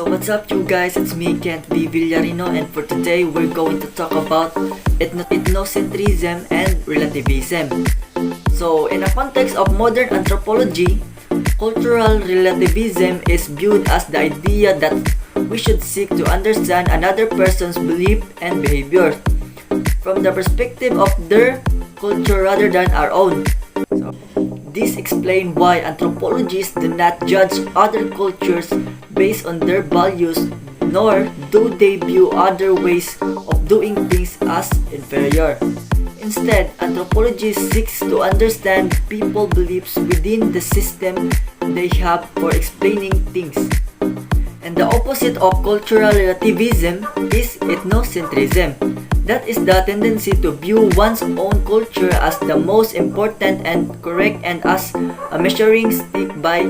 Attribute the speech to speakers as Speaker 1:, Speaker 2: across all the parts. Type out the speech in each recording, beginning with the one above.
Speaker 1: So what's up you guys, it's me Kent B. Villarino, and for today we're going to talk about ethnocentrism and relativism. So in a context of modern anthropology, cultural relativism is viewed as the idea that we should seek to understand another person's belief and behavior from the perspective of their culture rather than our own. So, this explains why anthropologists do not judge other cultures based on their values, nor do they view other ways of doing things as inferior. Instead, anthropology seeks to understand people's beliefs within the system they have for explaining things. And the opposite of cultural relativism is ethnocentrism. That is the tendency to view one's own culture as the most important and correct, and as a measuring stick by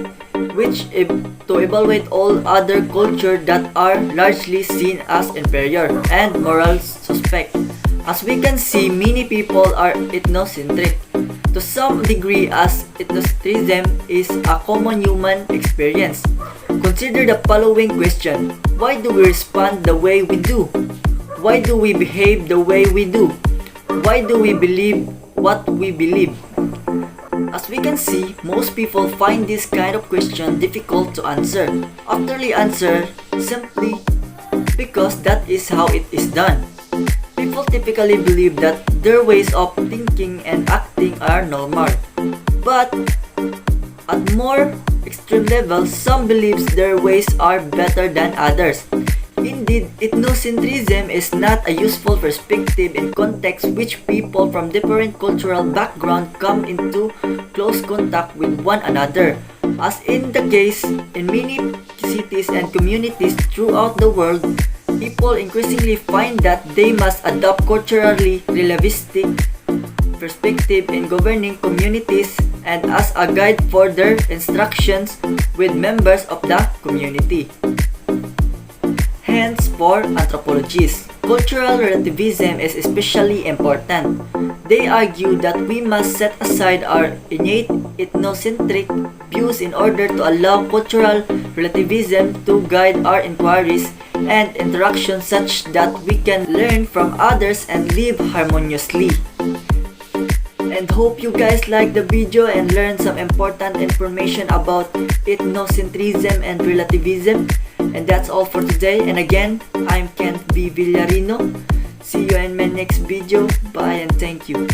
Speaker 1: which to evaluate all other cultures that are largely seen as inferior and moral suspect. As we can see, many people are ethnocentric to some degree, as ethnocentrism is a common human experience. Consider the following question: why do we respond the way we do? Why do we behave the way we do? Why do we believe what we believe? As we can see, most people find this kind of question difficult to answer. Utterly answer simply because that is how it is done. People typically believe that their ways of thinking and acting are normal. But at more extreme levels, some believes their ways are better than others. Indeed, ethnocentrism is not a useful perspective in contexts which people from different cultural backgrounds come into close contact with one another. As in the case in many cities and communities throughout the world, people increasingly find that they must adopt culturally relativistic perspective in governing communities and as a guide for their instructions with members of the community. Hence, for anthropologists, cultural relativism is especially important. They argue that we must set aside our innate ethnocentric views in order to allow cultural relativism to guide our inquiries and interactions such that we can learn from others and live harmoniously. And hope you guys like the video and learn some important information about ethnocentrism and relativism. And that's all for today. And again, I'm Kent B. Villarino. See you in my next video. Bye and thank you.